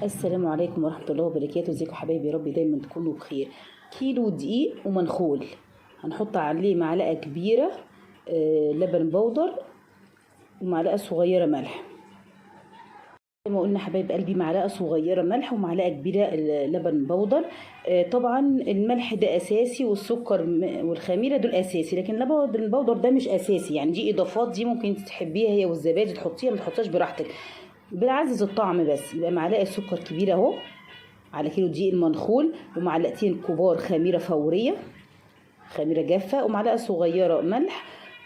السلام عليكم ورحمة الله وبركاته. ازيكم حبايبي؟ يا رب دايما تكونوا بخير. كيلو دقيق ومنخول، هنحط عليه معلقة كبيرة لبن بودر ومعلقة صغيرة ملح. زي ما قلنا حبايب قلبي، معلقة صغيرة ملح ومعلقة كبيرة لبن بودر. طبعا الملح ده أساسي، والسكر والخميرة دول أساسي، لكن اللبن البودر ده مش أساسي، يعني دي إضافات، دي ممكن تحبيها هي والزبادي تحطيها، ما تحطيهاش براحتك، بنعزز الطعم بس. يبقى معلقة سكر كبيرة اهو على كيلو دقيق المنخول، ومعلقتين كبار خميرة فورية، خميرة جافة، ومعلقة صغيرة ملح.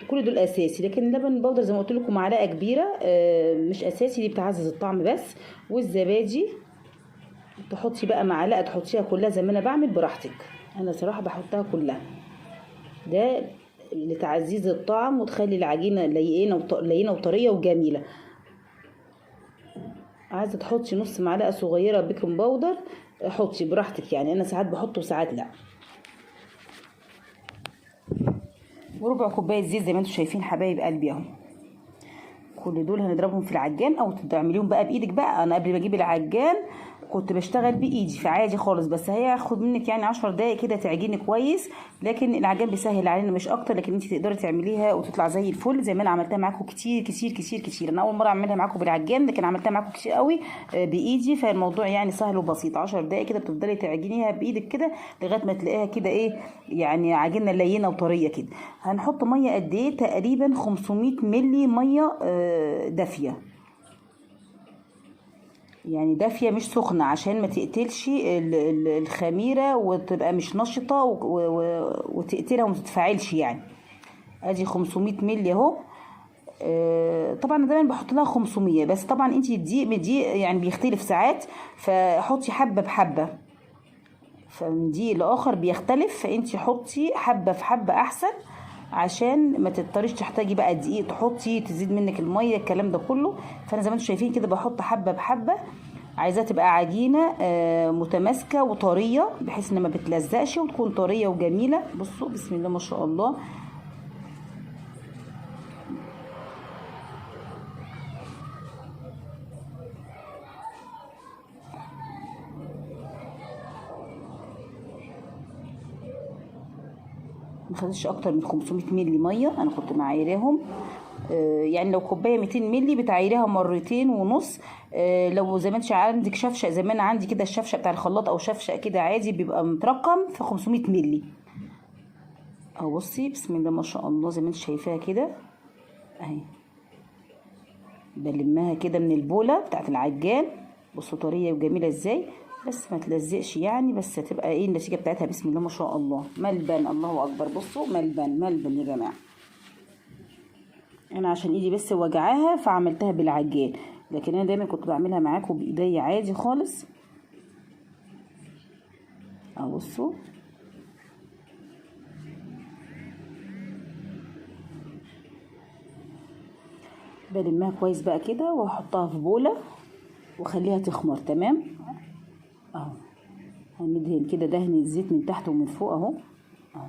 كل دول اساسي، لكن اللبن البودر زي ما قلت لكم معلقة كبيرة مش اساسي، دي بتعزز الطعم بس. والزبادي تحطي بقى معلقة، تحطيها كلها زي ما انا بعمل براحتك، انا صراحة بحطها كلها، ده لتعزيز الطعم وتخلي العجينة لينة وطرية وجميلة. عايزه تحطي نص معلقه صغيره بيكنج باودر حطي براحتك، يعني انا ساعات بحطه وساعات لا. وربع كوبايه زيت زي ما انتم شايفين حبايب قلبي اهو. كل دول هنضربهم في العجان او تعمليهم بقى بايدك بقى. انا قبل ما اجيب العجان كنت بشتغل بايدي في عادي خالص، بس هياخد منك يعني 10 دقايق كده تعجيني كويس، لكن العجان بيسهل علينا مش اكتر، لكن انت تقدري تعمليها وتطلع زي الفل زي ما انا عملتها معاكم كتير كتير كتير كتير. انا اول مره اعملها معاكم بالعجان، لكن عملتها معاكم كتير قوي بايدي، فالموضوع يعني سهل وبسيط. 10 دقايق كده بتفضلي تعجنيها بايدك كده لغايه ما تلاقيها كده ايه، يعني عجينه لينه وطريه كده. هنحط ميه قد ايه؟ تقريبا 500 ملي ميه دافيه، يعني دافية مش سخنة، عشان ما تقتلش الخميرة وتبقى مش نشطة وتقتلها وما تتفاعلش يعني. ادي 500 مللي اهو. طبعا انا دايما بحط لها 500، بس طبعا انت دي يعني بيختلف ساعات، فحطي حبة بحبة، فمن دي لاخر بيختلف، فانت حطي حبة في حبة احسن، عشان ما تضطريش تحتاجي بقى دقيق تحطي تزيد منك الميه الكلام ده كله. فانا زي ما انتم شايفين كده بحط حبه بحبه، عايزاها تبقى عجينه متماسكه وطريه، بحيث ان ما بتلزقش وتكون طريه وجميله. بصوا بسم الله ما شاء الله. ما خدتش اكتر من 500 مللي ميه، انا كنت معايراهم. يعني لو كوبايه 200 مللي بتعايريها مرتين ونص. لو زي ما انت عندك شفشق زي ما انا عندي كده، الشفشق بتاع الخلاط او شفشق كده عادي بيبقى مترقم في 500 مللي اهو. بصي بسم الله ما شاء الله زي ما انت شايفاها كده اهي، بلمها كده من البوله بتاعت العجان. بصوا طريه وجميله ازاي، بس ما تلزقش يعني، بس هتبقى ايه النتيجه بتاعتها بسم الله ما شاء الله، ملبن الله اكبر. بصوا ملبن ملبن يا جماعه. انا عشان ايدي بس وجعاها فعملتها بالعجان، لكن انا دايما كنت بعملها معاكم بايدي عادي خالص اهو. بصوا بلمها كويس بقى كده واحطها في بوله واخليها تخمر تمام اهو. هندهن كده دهن الزيت من تحت ومن فوق اهو اهو.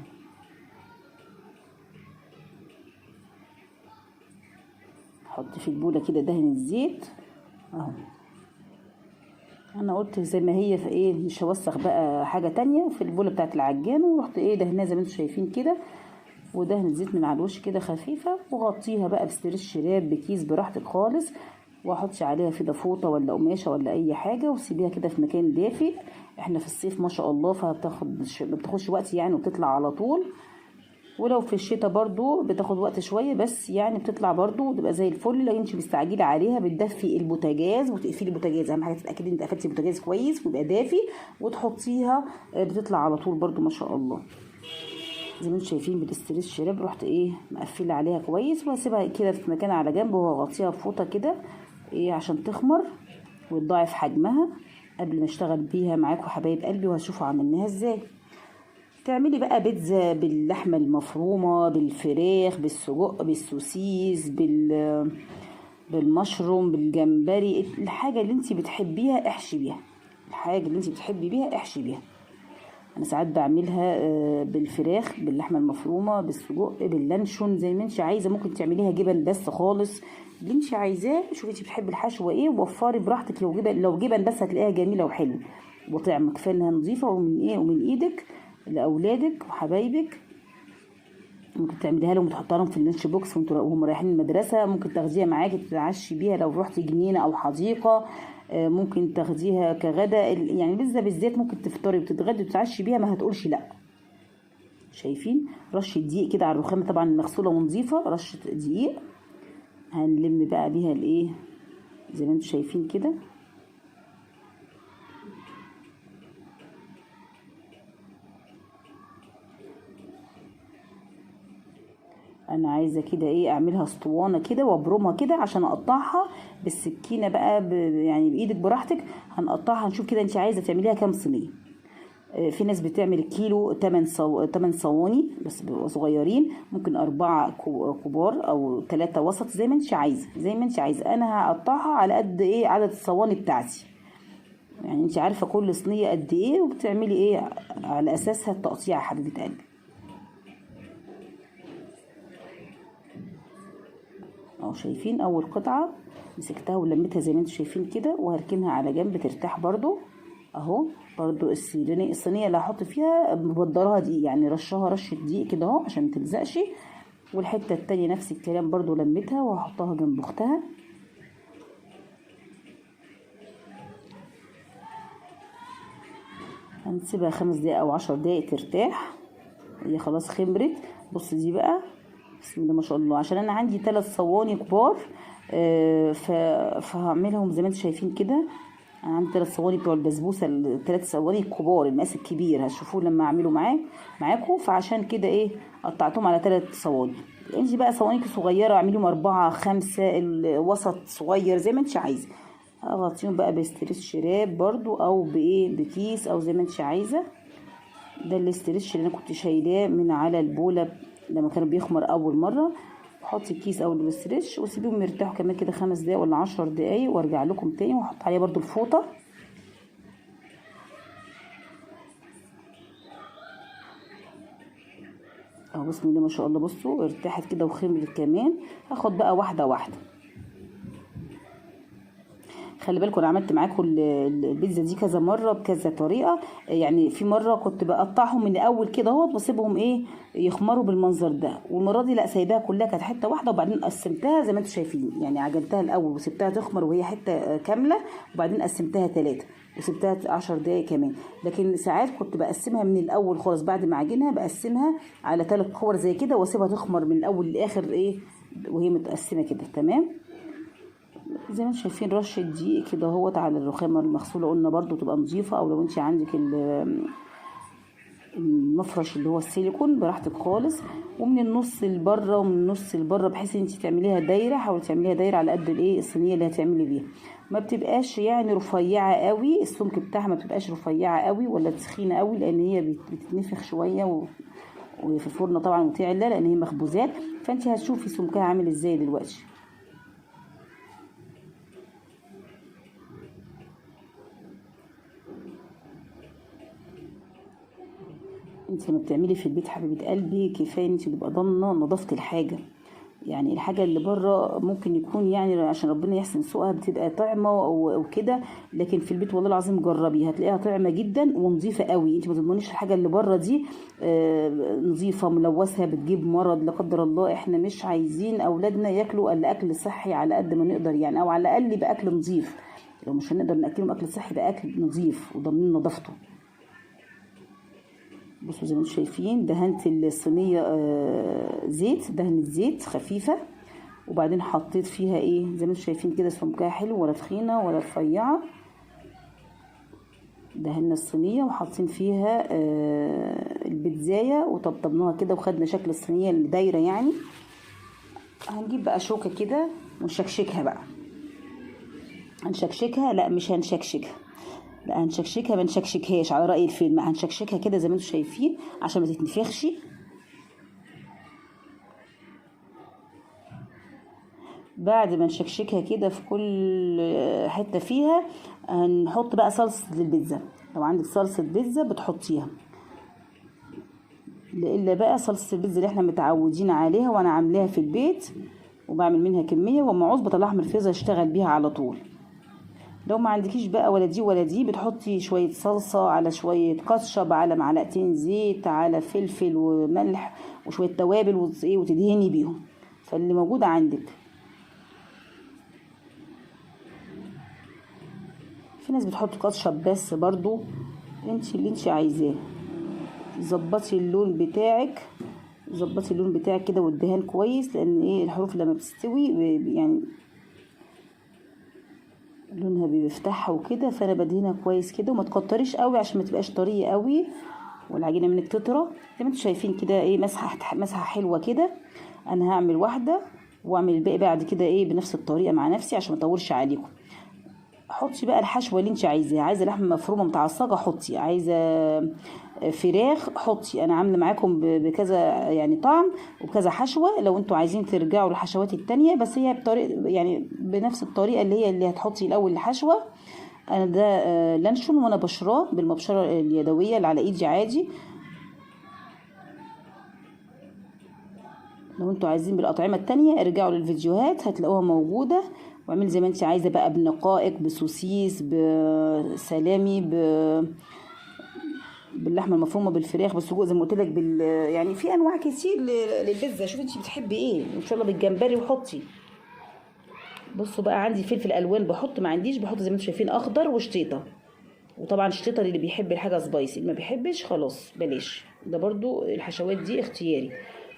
حط في البوله كده دهن الزيت اهو. انا قلت زي ما هي في ايه، مش هوسخ بقى حاجه تانية في البوله بتاعت العجان، ورحت ايه دهنها زي ما انتم شايفين كده، ودهن الزيت من على الوش كده خفيفه، وغطيها بقى بستريش شراب بكيس براحتك خالص، واحطش عليها في ضفوطه ولا قماشه ولا اي حاجه، وسيبيها كده في مكان دافئ. احنا في الصيف ما شاء الله، ما بتاخدش وقت يعني، وبتطلع على طول. ولو في الشتاء برضو بتاخد وقت شويه، بس يعني بتطلع برضو وتبقى زي الفل. لو انت مستعجله عليها بتدفي البوتاجاز وتقفلي البوتاجاز، اهم حاجه تتاكدي ان انت قفلتي البوتاجاز كويس ويبقى دافي، وتحطيها بتطلع على طول برضو ما شاء الله. زي ما انتم شايفين بالاستريس شراب رحت ايه مقفله عليها كويس، وهسيبها كده في مكان على جنب، وهغطيها بفوطه كده ايه عشان تخمر وتضاعف حجمها قبل ما اشتغل بيها معاكم حبايب قلبي، وهشوفوا عملناها ازاي. تعملي بقى بيتزا باللحمه المفرومه، بالفراخ، بالسجق، بالسوسيس، بالمشروم، بالجمبري، الحاجه اللي انت بتحبيها احشي بيها، الحاجه اللي انت بتحبي بيها احشي بيها. انا ساعات بعملها بالفراخ، باللحمه المفرومه، بالسجق، باللانشون، زي ما انت عايزه. ممكن تعمليها جبن بس خالص، اللي انت عايزاه. شوفي انت بتحبي الحشوه ايه ووفري براحتك. لو جبن بس هتلاقيها جميله وحلوه وطعمه. كفايه انها نظيفه ومن ايه ومن ايدك لاولادك وحبايبك. ممكن تعمليها لهم وتحطها لهم في اللانش بوكس وهم رايحين المدرسه. ممكن تاخديها معاكي تتعشي بيها لو رحتي جنينه او حديقه. ممكن تاخديها كغدا. يعني البيتزا بالذات ممكن تفطري وتتغدي وتتعشي بيها ما هتقولش لا. شايفين رشه دقيق كده على الرخامه طبعا مغسوله ونظيفه. رشه دقيق هنلم بقى بيها الايه زي ما انتم شايفين كده. انا عايزه كده ايه اعملها اسطوانه كده وابرمها كده عشان اقطعها بالسكينه بقى يعني بايدك براحتك. هنقطعها نشوف كده انت عايزه تعمليها كام صينيه. في ناس بتعمل كيلو 8 صواني بس بيبقوا صغيرين. ممكن 4 كبار او 3 وسط زي ما انت عايزه. انا هقطعها على قد ايه عدد الصواني بتاعتي. يعني انت عارفه كل صينيه قد ايه وبتعملي ايه على اساسها التقطيع يا حبيبه قلبي. اهو شايفين اول قطعه مسكتها ولميتها زي ما انتم شايفين كده وهركنها على جنب ترتاح برضو. اهو برضو الصينيه اللي هحط فيها مبدراها دقيق يعني رشها رشه دقيق كده اهو عشان متلزقش. والحته التانية نفس الكلام برضو لميتها وهحطها جنب اختها. هنسيبها 5 دقايق او 10 دقايق ترتاح. هي خلاص خمرت. بص دي بقى بسم الله ما شاء الله. عشان انا عندي 3 صواني كبار فهعملهم زي ما انتم شايفين كده. انا عندي 3 صواني بتوع البسبوسه. ال3 صواني الكبار المقاس الكبير هتشوفوه لما اعمله معاكم. فعشان كده ايه قطعتهم على 3 صواني. انت بقى صوانيك صغيره اعمليهم 4 5 الوسط صغير زي ما انت عايزه. هغطيهم بقى باستريتش راب برضو او بكيس او زي ما انت عايزه. ده الاستريتش اللي انا كنت شايلاه من على البوله لما كان بيخمر اول مره. حطي الكيس او الاستريتش وسيبيهم يرتاحوا كمان كده 5 دقايق ولا 10 دقايق وارجع لكم تاني واحط عليها برضو الفوطه. اهو بسم الله ما شاء الله. بصوا ارتاحت كده وخمرت كمان. هاخد بقى واحده واحده. خلي بالكم انا عملت معاكم البيتزا دي كذا مره بكذا طريقه. يعني في مره كنت بقطعهم من الاول كده اهوت واسيبهم يخمروا بالمنظر ده. والمره دي لا سايباها كلها كانت حته واحده وبعدين قسمتها زي ما انتم شايفين. يعني عجنتها الاول وسبتها تخمر وهي حته كامله وبعدين قسمتها 3 وسبتها 10 دقايق كمان. لكن ساعات كنت بقسمها من الاول خالص بعد ما اعجنها بقسمها على 3 كور زي كده واسيبها تخمر من الاول للاخر وهي متقسمه كده تمام. زي ما انتم شايفين رشه دقيق كده اهوت على الرخامه المغسوله. قلنا برضو تبقى نظيفه. او لو انت عندك المفرش اللي هو السيليكون براحتك خالص. ومن النص لبره ومن النص لبره بحيث ان انت تعمليها دايره. حاولي تعمليها دايره على قد الصينيه اللي هتعملي بيها. ما بتبقاش يعني رفيعه قوي. السمك بتاعها ما بتبقاش رفيعه قوي ولا تخينه قوي لان هي بتتنفخ شويه وفي الفرن طبعا وتعلى لان هي مخبوزات. فانت هتشوفي سمكها عامل ازاي دلوقتي. انت لما بتعملي في البيت حبيبه قلبي كفايه انت تبقى ضامنه نظافه الحاجه. يعني الحاجه اللي بره ممكن يكون يعني عشان ربنا يحسن سوقها بتبقى طعمه وكده. لكن في البيت والله العظيم جربي هتلاقيها طعمه جدا ونظيفه قوي. انت ما تضمنيش الحاجه اللي بره دي نظيفه ملوثه بتجيب مرض لا قدر الله. احنا مش عايزين اولادنا ياكلوا الا اكل صحي على قد ما نقدر يعني. او على الاقل يبقى اكل نظيف. لو مش هنقدر ناكلهم اكل صحي يبقى اكل نظيف وضامنين نظافته. بصوا زي ما انتم شايفين دهنت الصينيه زيت. دهنة زيت خفيفه وبعدين حطيت فيها زي ما انتم شايفين كده سمكها حلو ولا تخينه ولا رفيعه. دهنا الصينيه وحاطين فيها البيتزايه وطبطبناها كده وخدنا شكل الصينيه اللي دايره يعني. هنجيب بقى شوكه كده ونشكشكها بقى. هنشكشكها لا مش هنشكشكها. لا هنشكشكها ما نشكشكهاش على رأي الفيلم. هنشكشكها كده زي ما انتم شايفين عشان ما تتنفخش. بعد ما نشكشكها كده في كل حته فيها هنحط بقى صلصه البيتزا. لو عندك صلصه بيتزا بتحطيها. الا بقى صلصه البيتزا اللي احنا متعودين عليها وانا عاملاها في البيت وبعمل منها كميه، وما عوز بطلعها من الفريزر اشتغل بيها على طول. لو ما عندكيش بقى ولا دي ولا دي، بتحطي شويه صلصه على شويه كاتشب على معلقتين زيت على فلفل وملح وشويه توابل وتدهني بيهم، فاللي موجود عندك. في ناس بتحط كاتشب بس، برضو انت اللي انت عايزاه. ظبطي اللون بتاعك، ظبطي اللون بتاعك كده والدهان كويس، لان الحروف لما بتستوي يعني لونها بيفتحها وكده، فانا بدهنها كويس كده، وما تكتريش قوي عشان ما تبقاش طريه قوي والعجينه منك تطرى. زي ما انتم شايفين كده مسحه حلوه كده. انا هعمل واحده واعمل الباقي بعد كده بنفس الطريقه مع نفسي عشان ما اطولش عليكم. حطي بقى الحشوه اللي انت عايزاها، عايزه لحمه مفرومه متعصجه حطي، عايزه فراخ حطي. انا عامله معاكم بكذا يعني طعم وبكذا حشوه، لو انتوا عايزين ترجعوا للحشوات التانية، بس هي بطريقه يعني بنفس الطريقه اللي هتحطي الاول الحشوه. انا ده لانشون وانا بشراه بالمبشره اليدويه اللي على ايدي عادي. لو انتوا عايزين بالاطعمه التانية ارجعوا للفيديوهات هتلاقوها موجوده، واعملي زي ما انت عايزه بقى، بنقائق، بسوسيس، بسلامي، باللحمه المفرومه، بالفراخ، بالسجق، زي ما قلت لك، يعني في انواع كتير للبيتزا. شوفي انت بتحبي ايه، ان شاء الله بالجمبري وحطي. بصوا بقى، عندي فلفل الوان بحط، ما عنديش بحط زي ما انتم شايفين اخضر وشطيطه. وطبعا الشطيطه اللي بيحب الحاجه سبايسي، اللي ما بيحبش خلاص بلاش. ده برضو الحشوات دي اختياري،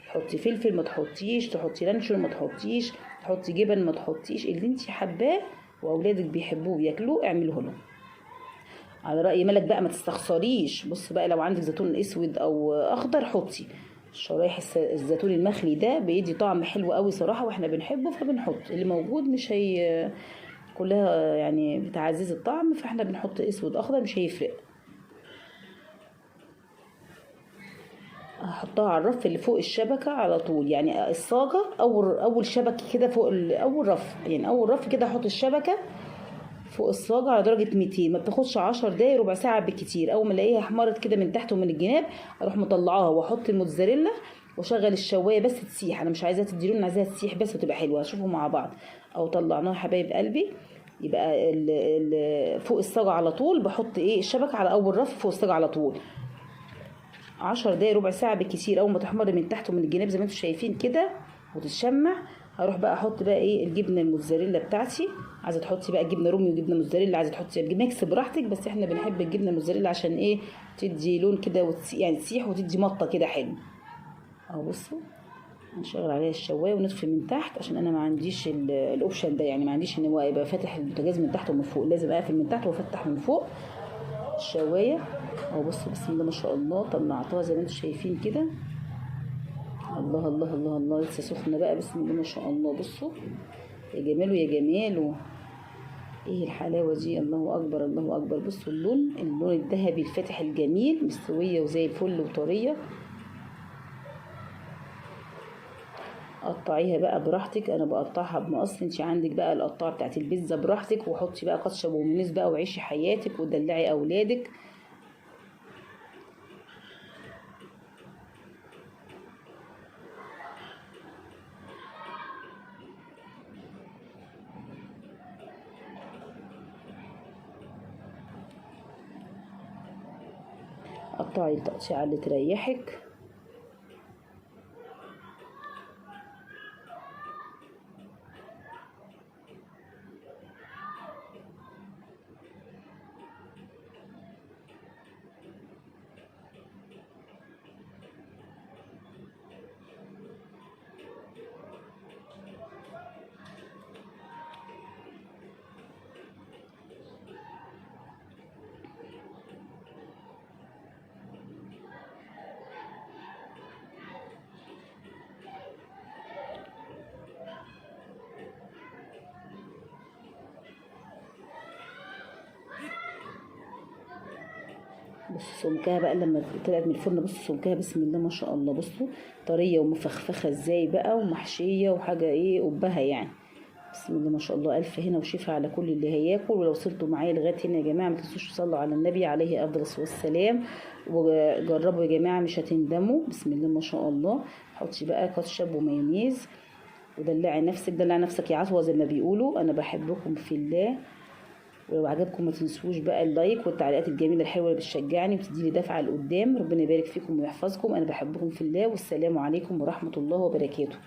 تحطي فلفل ما تحطيش، تحطي لانشون ما تحطيش، تحطي جبن ما تحطيش، اللي انت حباه واولادك بيحبوه بياكلوه اعملوه له على رأي ملك بقى، ما تستخسريش. بص بقى، لو عندك زيتون اسود او اخضر حطي. شرايح الزيتون المخلي ده بيدي طعم حلو قوي صراحه، واحنا بنحبه فبنحط. اللي موجود مش هي كلها يعني بتعزز الطعم، فاحنا بنحط اسود اخضر مش هيفرق. هحطها على الرف اللي فوق الشبكه على طول، يعني الصاجه اول شبكه كده فوق اول رف، يعني اول رف كده احط الشبكه فوق الصاجة على درجة 200. ما بتاخدش 10 دقايق، ربع ساعة بالكتير. أول ما الاقيها احمرت كده من تحت ومن الجناب أروح مطلعاها وأحط الموتزاريلا وأشغل الشواية بس تسيح. أنا مش عايزاها تدي لون، عايزاها تسيح بس وتبقى حلوة. هشوفهم مع بعض. أو طلعناها حبايب قلبي. يبقى فوق الصاجة على طول بحط الشبكة على أول رف فوق الصاجة على طول. 10 دقايق ربع ساعة بالكتير. أول ما تحمر من تحت ومن الجناب زي ما انتم شايفين كده وتتشمع، هروح بقى احط بقى الجبنه الموتزاريلا بتاعتي. عايزه تحطي بقى جبنه رومي وجبنه موتزاريلا، عايزه تحطي ميكس براحتك، بس احنا بنحب الجبنه الموتزاريلا عشان تدي لون كده يعني تسيح وتدي مطه كده حلو. اهو بصوا، هنشغل عليها الشوايه ونطفي من تحت عشان انا ما عنديش الاوبشن ده، يعني ما عنديش ان هو يبقى فاتح البوتاجاز من تحت ومن فوق، لازم اقفل من تحت وافتح من فوق الشوايه. اهو بصوا، بسم الله ما شاء الله، طلعتها زي ما انتم شايفين كده. الله الله الله الله، لسه سخنه بقى، بسم الله ما شاء الله. بصوا يا جماله يا جماله، ايه الحلاوه دي، الله اكبر الله اكبر. بصوا اللون الذهبي الفاتح الجميل، مستويه وزي الفل وطريه. قطعيها بقى براحتك، انا بقطعها بمقص، انت عندك بقى القطاعه بتاعت البيتزا براحتك، وحطي بقى كاتشب ومايونيز بقى وعيشي حياتك ودلعي اولادك. قطعي التقطيعه اللي تريحك. بصوا سمكها بقى لما طلعت من الفرن، بصوا سمكها بسم الله ما شاء الله. بصوا طريه ومفخفخه ازاي بقى، ومحشيه وحاجه قبها يعني. بسم الله ما شاء الله، الف هنا وشفا على كل اللي هياكل. ولو وصلتوا معايا لغايه هنا يا جماعه، ما تنسوش تصلوا على النبي عليه افضل الصلاه والسلام، وجربوا يا جماعه مش هتندموا. بسم الله ما شاء الله. حطي بقى كاتشب ومايونيز ودلعي نفسك، دلع نفسك يا عصوة زي ما بيقولوا. انا بحبكم في الله، ولو عجبكم ما تنسوش بقى اللايك والتعليقات الجميله الحلوه اللي بتشجعني وبتديني دفعه لقدام. ربنا يبارك فيكم ويحفظكم. انا بحبكم في الله، والسلام عليكم ورحمه الله وبركاته.